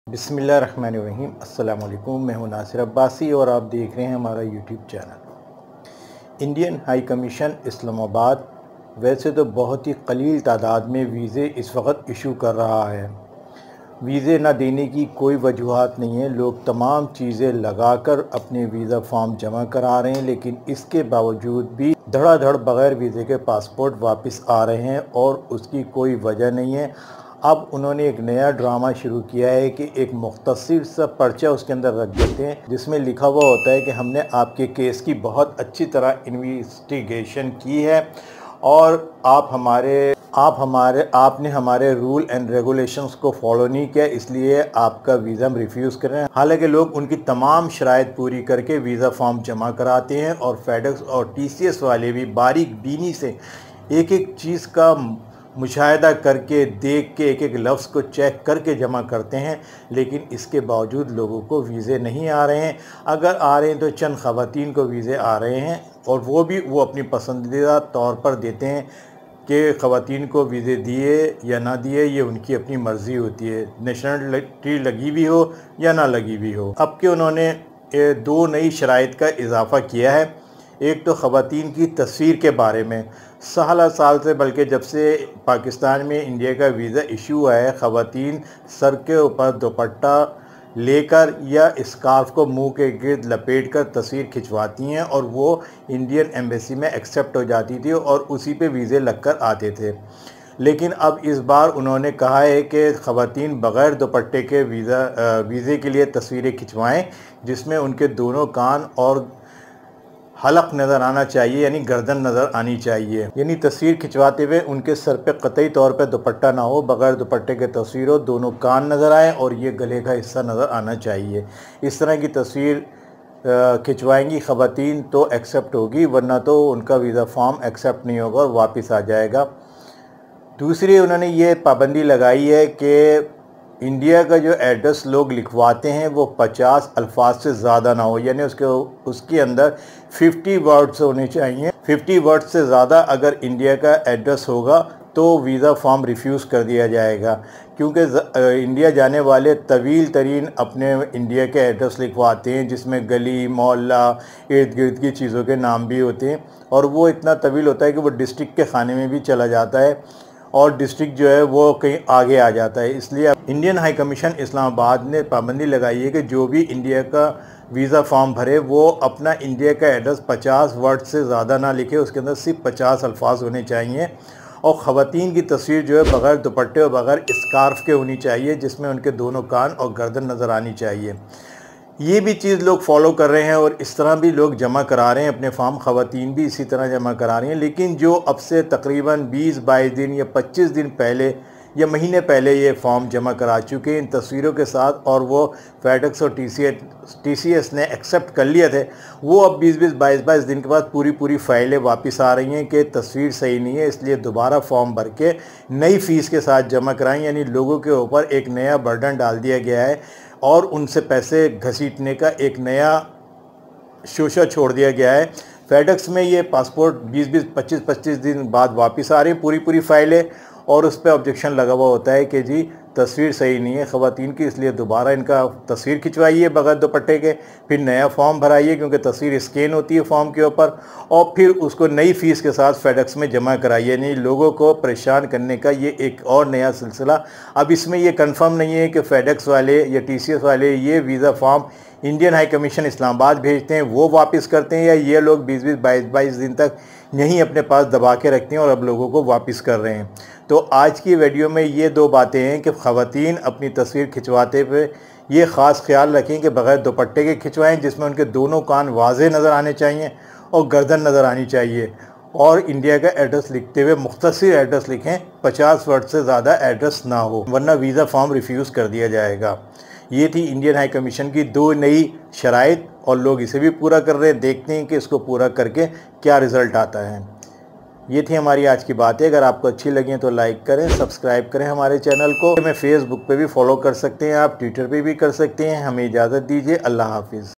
बिस्मिल्लाहिर्रहमानिर्रहीम। अस्सलाम वालेकुम। मैं हूं नासिर अब्बासी और आप देख रहे हैं हमारा YouTube channel. Indian high commission Islamabad वैसे तो बहुत ही कलील तादाद में वीज़े इस वक्त इशू कर रहा है। वीज़े ना देने की कोई वजूहत नहीं है, लोग तमाम चीज़ें लगाकर अपने वीज़ा फॉर्म जमा करा रहे हैं, लेकिन इसके बावजूद भी धड़ाधड़ बग़ैर वीज़े के पासपोर्ट वापस आ रहे हैं और उसकी कोई वजह नहीं है। अब उन्होंने एक नया ड्रामा शुरू किया है कि एक मुख्तसर सा पर्चा उसके अंदर रख देते हैं जिसमें लिखा हुआ होता है कि हमने आपके केस की बहुत अच्छी तरह इन्वेस्टिगेशन की है और आपने हमारे रूल एंड रेगुलेशंस को फॉलो नहीं किया, इसलिए आपका वीज़ा हम रिफ्यूज़ कर रहे हैं। हालांकि लोग उनकी तमाम शराइत पूरी करके वीज़ा फॉर्म जमा कराते हैं और फेडेक्स और टीसीएस वाले भी बारीक बीनी से एक एक चीज़ का मुशाहिदा करके देख के एक एक लफ्ज़ को चेक करके जमा करते हैं, लेकिन इसके बावजूद लोगों को वीज़े नहीं आ रहे हैं। अगर आ रहे हैं तो चंद ख़वातीन को वीज़े आ रहे हैं और वो अपनी पसंदीदा तौर पर देते हैं कि ख़वातीन को वीज़े दिए या ना दिए ये उनकी अपनी मर्ज़ी होती है, नेशनलिटी लगी भी हो या ना लगी भी हो। अब कि उन्होंने दो नई शराइत का इजाफ़ा किया है। एक तो ख़वातीन की तस्वीर के बारे में, साल से बल्कि जब से पाकिस्तान में इंडिया का वीज़ा इशू हुआ है, ख़वातीन सर के ऊपर दुपट्टा लेकर या स्कार्फ को मुंह के गिर्द लपेट कर तस्वीर खिंचवाती हैं और वो इंडियन एम्बेसी में एक्सेप्ट हो जाती थी और उसी पे वीज़े लगकर आते थे। लेकिन अब इस बार उन्होंने कहा है कि ख़वातीन बग़ैर दुपट्टे के वीज़े के लिए तस्वीरें खिंचवाएं जिसमें उनके दोनों कान और हलक नज़र आना चाहिए, यानी गर्दन नज़र आनी चाहिए। यानी तस्वीर खिंचवाते हुए उनके सर पे कतई तौर पे दुपट्टा ना हो, बग़ैर दुपट्टे के तस्वीर हो, दोनों कान नज़र आए और ये गले का हिस्सा नज़र आना चाहिए। इस तरह की तस्वीर खिंचवाएंगी ख़वातीन तो एक्सेप्ट होगी, वरना तो उनका वीज़ा फॉर्म एक्सेप्ट नहीं होगा और वापस आ जाएगा। दूसरी उन्होंने ये पाबंदी लगाई है कि इंडिया का जो एड्रेस लोग लिखवाते हैं वो 50 अल्फाज से ज़्यादा ना हो, यानी उसके अंदर 50 वर्ड्स होने चाहिए। 50 वर्ड्स से ज़्यादा अगर इंडिया का एड्रेस होगा तो वीज़ा फॉर्म रिफ्यूज़ कर दिया जाएगा, क्योंकि इंडिया जाने वाले तवील तरीन अपने इंडिया के एड्रेस लिखवाते हैं जिसमें गली मोहल्ला इर्द गिर्द की चीज़ों के नाम भी होते हैं और वो इतना तवील होता है कि वो डिस्ट्रिक्ट के खाने में भी चला जाता है और डिस्ट्रिक्ट जो है वो कहीं आगे आ जाता है। इसलिए इंडियन हाई कमीशन इस्लामाबाद ने पाबंदी लगाई है कि जो भी इंडिया का वीज़ा फॉर्म भरे वो अपना इंडिया का एड्रेस 50 वर्ड से ज़्यादा ना लिखे, उसके अंदर सिर्फ 50 अल्फाज होने चाहिए और ख़वातीन की तस्वीर जो है बग़ैर दुपट्टे और बग़ैर स्कार्फ के होनी चाहिए जिसमें उनके दोनों कान और गर्दन नज़र आनी चाहिए। ये भी चीज़ लोग फॉलो कर रहे हैं और इस तरह भी लोग जमा करा रहे हैं अपने फॉर्म, ख़वातीन भी इसी तरह जमा करा रही हैं। लेकिन जो अब से तकरीबन 20-22 दिन या 25 दिन पहले या महीने पहले ये फॉर्म जमा करा चुके हैं इन तस्वीरों के साथ और वो फेडेक्स और टीसीएस ने एक्सेप्ट कर लिए थे, वो अब 20-20 22-22 दिन के बाद पूरी फाइलें वापस आ रही हैं कि तस्वीर सही नहीं है, इसलिए दोबारा फॉर्म भर के नई फ़ीस के साथ जमा कराएं। यानी लोगों के ऊपर एक नया बर्डन डाल दिया गया है और उनसे पैसे घसीटने का एक नया शोशा छोड़ दिया गया है। फेडेक्स में ये पासपोर्ट 20-20 25-25 दिन बाद वापस आ रही हैं पूरी फाइलें और उस पर ऑब्जेक्शन लगा हुआ होता है कि जी तस्वीर सही नहीं है ख़वातीन की, इसलिए दोबारा इनका तस्वीर खिंचवाइए बग़ैर दुपट्टे के, फिर नया फॉर्म भराइए क्योंकि तस्वीर स्कैन होती है फॉर्म के ऊपर, और फिर उसको नई फ़ीस के साथ फेडेक्स में जमा कराइए। नहीं, लोगों को परेशान करने का ये एक और नया सिलसिला। अब इसमें ये कंफर्म नहीं है कि फेडेक्स वाले या टीसीएस वाले ये visa form Indian high commission Islamabad भेजते हैं वो वापस करते हैं या ये लोग 20-20 22-22 दिन तक यहीं अपने पास दबा के रखते हैं और अब लोगों को वापस कर रहे हैं। तो आज की वीडियो में ये दो बातें हैं कि ख़वातीन अपनी तस्वीर खिंचवाते हुए ये ख़ास ख्याल रखें कि बग़ैर दुपट्टे के खिंचवाएं जिसमें उनके दोनों कान वाज़े नज़र आने चाहिए और गर्दन नज़र आनी चाहिए, और इंडिया का एड्रेस लिखते हुए मुख्तसर एड्रेस लिखें, 50 वर्ड से ज़्यादा एड्रेस ना हो, वरना वीज़ा फॉर्म रिफ्यूज़ कर दिया जाएगा। ये थी इंडियन हाई कमीशन की दो नई शराइत और लोग इसे भी पूरा कर रहे हैं। देखते हैं कि इसको पूरा करके क्या रिज़ल्ट आता है। ये थी हमारी आज की बातें। अगर आपको अच्छी लगी तो लाइक करें, सब्सक्राइब करें हमारे चैनल को। हमें फेसबुक पे भी फॉलो कर सकते हैं आप, ट्विटर पे भी कर सकते हैं। हमें इजाज़त दीजिए। अल्लाह हाफिज़।